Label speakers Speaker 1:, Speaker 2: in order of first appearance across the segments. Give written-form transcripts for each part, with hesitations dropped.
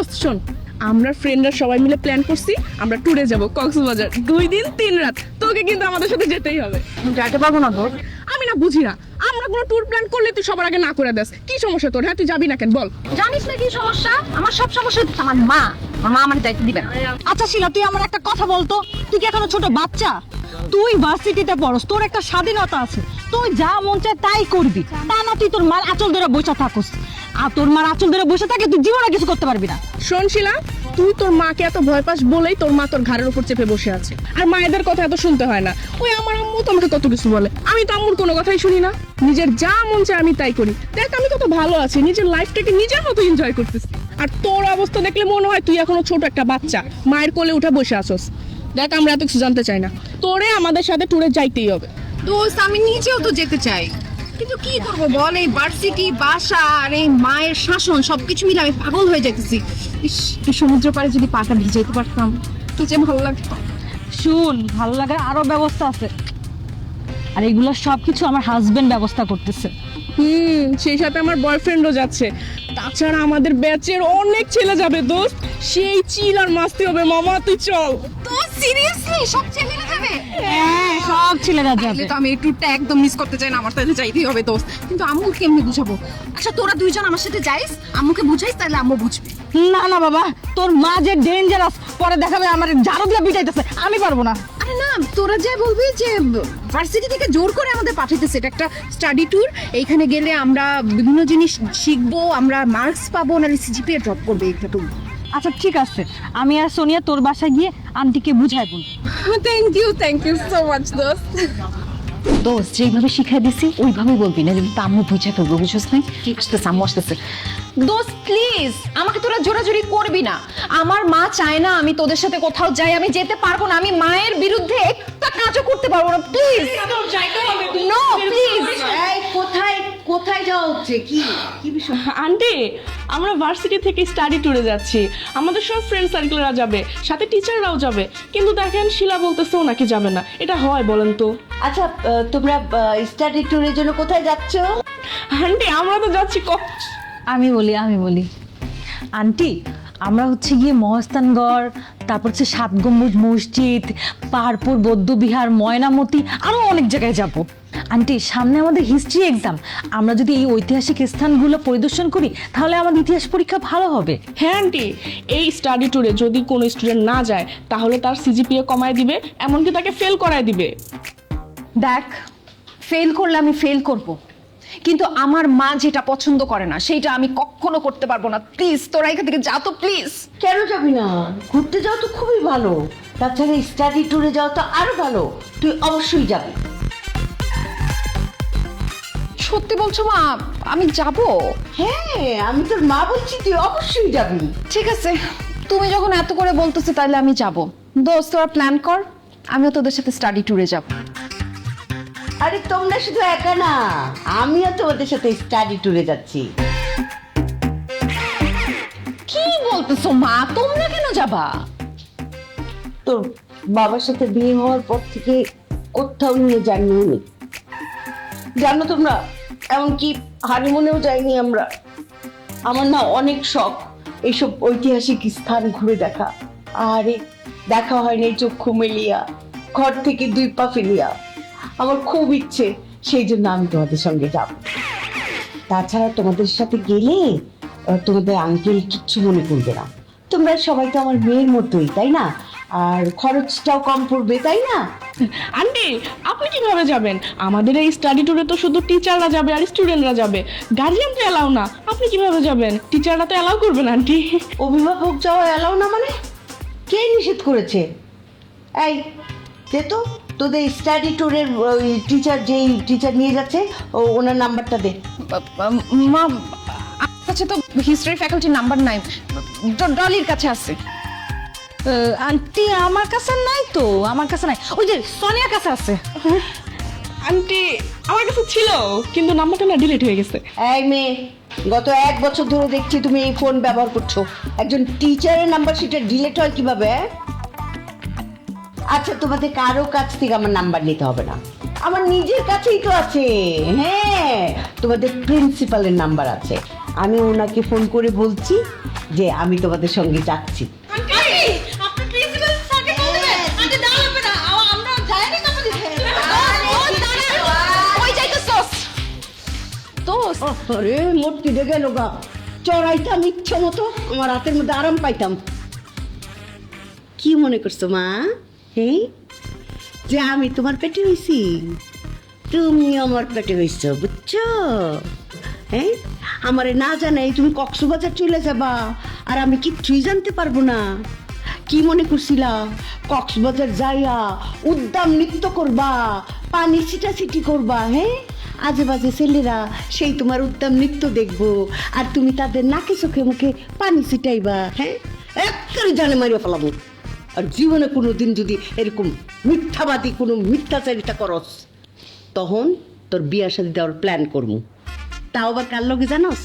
Speaker 1: দোস্ত শোন, আমরা ফ্রেন্ডরা সবাই মিলে প্ল্যান করছি আমরা ট্যুরে যাব কক্সবাজার 2 দিন 3 রাত। তোকে কিন্তু আমাদের সাথে যেতেই হবে।
Speaker 2: যাইতে পারবো না তোর?
Speaker 1: আমি না বুঝি না, আমরা কোনো ট্যুর প্ল্যান করলে তুই সবার আগে না করে দেস। কি সমস্যা তোর? হ্যাঁ তুই যাবি না কেন বল?
Speaker 2: জানিস না কি সমস্যা? আমার সব সমস্যা হচ্ছে আমার মা। আমার মা আমার দায়িত্ব দিবে না। আচ্ছা শিলা, তুই আমার একটা কথা বলতো, তুই কি এখনো ছোট বাচ্চা? তুই ভার্সিটিতে পড়স, তোর একটা স্বাধীনতা আছে, তুই যা মন চায় তাই করবি। তা না তুই তোর মার আঁচল ধরে বসে থাকস। আর তোর মার আঁচল ধরে বসে থাকে তুই জীবনে কিছু করতে পারবি না।
Speaker 1: শোন শিলা, তুই তোর মাকে এত ভয় পাস বলেই তোর মা তোর ঘাড়ের উপর চেপে বসে আছে। আর মায়েদের কথা এত শুনতে হয় না। ওই আমার আম্মু তো আমাকে কত কিছু বলে, আমি তো আম্মুর কোনো কথাই শুনি না। নিজের যা মন চায় আমি তাই করি। দেখ আমি কত ভালো আছি, নিজের লাইফটাকে নিজের মতো এনজয় করতেছি। আর তোর অবস্থা দেখলে মনে হয় তুই এখনো ছোট একটা বাচ্চা, মায়ের কোলে উঠে বসে আসোস। দেখ আমরা এত কিছু জানতে চাই না, তোরে আমাদের সাথে ট্যুরে যাইতেই হবে।
Speaker 3: দোস্ত আমি নিজেও তো যেতে চাই, কিন্তু কি করবো বল, এই ভার্সিটি, বাসা আর এই মায়ের শাসন সবকিছু মিলে আমি পাগল হয়ে যাইতেছি। ইস, একটু সমুদ্র পাড়ে যদি পাটা ভিজাইতে পারতাম কি যে ভালো লাগতো।
Speaker 2: শুন, ভালো লাগার আরো ব্যবস্থা আছে, আর এগুলো সবকিছু আমার হাজবেন্ড ব্যবস্থা করতেছে।
Speaker 1: সেই সাথে আমার বয়ফ্রেন্ডও যাচ্ছে। তাছাড়া আমাদের ব্যাচের অনেক ছেলে যাবে দোস্ত, সেই চিল আর মাস্তি হবে। মামা তুই চল।
Speaker 3: তো সিরিয়াসলি সব ছেলেরা যাবে?
Speaker 2: হ্যাঁ, সব ছেলেরা যাবে।
Speaker 3: তাহলে তো আমি এই ট্যুরটা একদম মিস করতে চাই না, আমার সাথে যাইতেই হবে দোস্ত। কিন্তু আম্মুকে কেমনে বুঝাবো? আচ্ছা তোরা দুইজন আমার সাথে যাইস, আম্মুকে বুঝাইস, তাহলে আম্মু বুঝবে।
Speaker 2: না না বাবা, তোর মা যে ডেঞ্জারাস, পরে দেখাবে আমার ঝাড়ু দিয়ে পিটাইতেছে, আমি পারবো না।
Speaker 3: আরে না, তোরা যাই বলবি যে ভার্সিটি থেকে জোর করে আমাদের পাঠাইতেছে, এটা একটা স্টাডি ট্যুর। এইখানে গেলে আমরা বিভিন্ন জিনিস শিখবো, আমরা মার্কস পাবো, নাহলে সিজিপিএ ড্রপ করবে একটা ট্যুর।
Speaker 2: আচ্ছা ঠিক আছে, আমি আর সোনিয়া তোর বাসায় গিয়ে আন্টিকে বুঝাই বলবো।
Speaker 3: থ্যাংক ইউ সো মাচ দোস্ত।
Speaker 4: দোস্ত যেইভাবে শিখাই দিছি ওইভাবে বলবি না, যদি আম্মু বুঝে ফেলবো, বুঝছিস না? কি আসতেছে, আম্মু আসতেছে।
Speaker 3: দোস্ত প্লিজ আমাকে তোরা জোরাজুরি করবি না। আমার মা চায় না আমি তোদের সাথে কোথাও যাই, আমি যেতে পারবো না, আমি মায়ের বিরুদ্ধে একটা কাজও করতে পারবো না। Please no, please.
Speaker 4: কোথায় কোথায় যাওয়া হচ্ছে? কি কি বিষয়?
Speaker 1: আন্টি, আমরা ভার্সিটি থেকে স্টাডি ট্যুরে যাচ্ছি। আমাদের সব ফ্রেন্ড সার্কেলরা যাবে, সাথে টিচাররাও যাবে। কিন্তু দেখেন শিলা বলতেছে ও নাকি যাবে না। এটা হয় বলেন তো?
Speaker 4: আচ্ছা তোমরা স্টাডি ট্যুরের জন্য কোথায় যাচ্ছ?
Speaker 1: আন্টি আমরা তো যাচ্ছি
Speaker 2: আমি বলি আন্টি, আমরা হচ্ছে গিয়ে মহস্তানগড়, তারপর হচ্ছে 7 গম্বুজ মসজিদ, পাহাড়পুর বৌদ্ধবিহার, ময়নামতি, আরো অনেক জায়গায় যাব। আন্টি সামনে আমাদের হিস্ট্রি এক্সাম, আমরা যদি এই ঐতিহাসিক স্থানগুলো পরিদর্শন করি তাহলে আমাদের ইতিহাস পরীক্ষা ভালো হবে।
Speaker 1: হ্যাঁ আন্টি, এই স্টাডি ট্যুরে যদি কোনো স্টুডেন্ট না যায় তাহলে তার সিজিপিএ কমায় দিবে, এমনকি তাকে ফেল করায় দিবে।
Speaker 3: দেখ, ফেল করলে আমি ফেল করব, কিন্তু আমার মা যেটা পছন্দ করে না সেইটা আমি কখনো করতে পারবো না। প্লিজ তোরা এখান থেকে যা তো প্লিজ।
Speaker 4: কেন যাবি না? ঘুরতে যাও তো খুবই ভালো, তাছাড়া স্টাডি ট্যুরে যাও তো আরো ভালো, তুই অবশ্যই যাবি।
Speaker 3: সত্যি বলছো মা? আমি যাব?
Speaker 4: হ্যাঁ, আমি তোর মা বলছি, তুই অবশ্যই যাবি।
Speaker 3: ঠিক আছে, তুমি যখন এত করে বলতেছো তাহলে আমি যাব। দোস্ত তোরা প্ল্যান কর, আমিও তোদের সাথে স্টাডি ট্যুরে যাব।
Speaker 4: আরে তোমরা শুধু একা না, আমিও তোমাদের সাথে স্টাডি ট্যুরে যাচ্ছি।
Speaker 3: কি বলতেছো মা? তোমরা কেন যাবা?
Speaker 4: তোর বাবার সাথে বিয়ে হওয়ার পর থেকে কোথাও নিয়ে যাইনি উনি, জানো তোমরা, এমনকি হানিমুনেও যাইনি আমরা। আমার না অনেক শখ এইসব ঐতিহাসিক স্থান ঘুরে দেখা, আর দেখা হয়নি চক্ষু মেলিয়া, ঘর থেকে 2 পা ফেলিয়া। আমার খুব ইচ্ছে, সেই জন্য আমি তোমাদের সঙ্গে যাব। তাছাড়া তোমাদের সাথে গেলে তোমাদের আঙ্কেল কিচ্ছু মনে করবে না, তোমরা সবাই তো আমার মেয়ের মতোই, তাই না? আর খরচটাও কম পড়বে, তাই না?
Speaker 1: আন্টি আপনি কিভাবে যাবেন? আমাদের এই স্টাডি ট্যুরে তো শুধু টিচাররা যাবে আর স্টুডেন্টরা যাবে, গার্জিয়ান তো এলাও না। আপনি কিভাবে যাবেন? টিচাররা তো এলাও করবেন আন্টি।
Speaker 4: অভিভাবক যাওয়া এলাও না মানে? কে নিষেধ করেছে? এই দে তো তোদের স্টাডি ট্যুরের যেই টিচার নিয়ে যাচ্ছে ওনার নাম্বারটা দে।
Speaker 3: মা আমার কাছে তো হিস্ট্রি ফ্যাকাল্টির নাম্বার নাই, ডলির কাছে আছে।
Speaker 2: আন্টি আমার কাছে নাই তো, আমার কাছে নাই, ওই যে সোনিয়ার কাছে আছে।
Speaker 1: আন্টি আমার কাছে ছিল, কিন্তু নাম্বারটা না ডিলিট হয়ে গেছে।
Speaker 4: এই মেয়ে, গত 1 বছর ধরে দেখছি তুমি এই ফোন ব্যবহার করছো, একজন টিচারের নাম্বার সেটা ডিলিট হয় কিভাবে? আচ্ছা তোমাদের কারো কাছ থেকে আমার নাম্বার নিতে হবে না, আমার নিজের কাছেই তো আছে। হ্যাঁ, তোমাদের প্রিন্সিপালের নাম্বার আছে, আমি ওনাকে ফোন করে বলছি যে আমি তোমাদের সঙ্গে যাচ্ছি। আরে মূর্তি ডেকে গা চড়াইতাম ইচ্ছা মতো, আমার রাতের মধ্যে আরাম পাইতাম। কি মনে করছো মা? হ্যাঁ, যে আমি তোমার পেটে হয়েছি, তুমি আমার পেটে হয়েছ, বুঝছো? হ্যাঁ, আমারে না জানাই তুমি কক্সবাজার চলে যাবা আর আমি কিচ্ছুই জানতে পারবো না। কি মনে করছিলা কক্সবাজার যাইয়া উদ্দাম নৃত্য করবা, পানি ছিটাছিটি করবা? হ্যাঁ, আজে বাজে ছেলেরা সেই তোমার উদ্দাম নৃত্য দেখবো আর তুমি তাদের নাকে চোখে মুখে পানি ছিটাইবা। হ্যাঁ, একেবারে জানে মারিয়া ফেলাবো। আর জীবনে কোনো দিন যদি এরকম মিথ্যাবাদী কোনো মিথ্যাচারিতা করস, তখন তোর বিয়া শাদী দেওয়ার প্ল্যান করবো। তাও আবার কার লগে জানোস?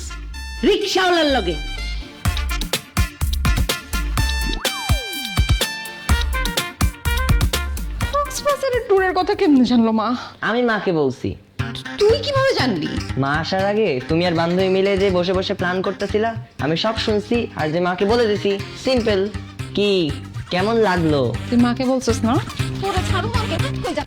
Speaker 4: রিক্সাওয়ালার লগে।
Speaker 1: কক্সবাজারের ট্যুরের কথা কেমনে জানলো মা?
Speaker 5: আমি মাকে বলছি।
Speaker 3: তুই কিভাবে জানলি?
Speaker 5: মা আসার আগে তুমি আর বান্ধবী মিলে যে বসে বসে প্ল্যান করতেছিলা, আমি সব শুনছি আর যে মাকে বলে দিছি। সিম্পল। কি কেমন লাগলো?
Speaker 1: তুই মাকে বলছিস না?
Speaker 3: তোরা ছাড়ো মাকে, কই যা।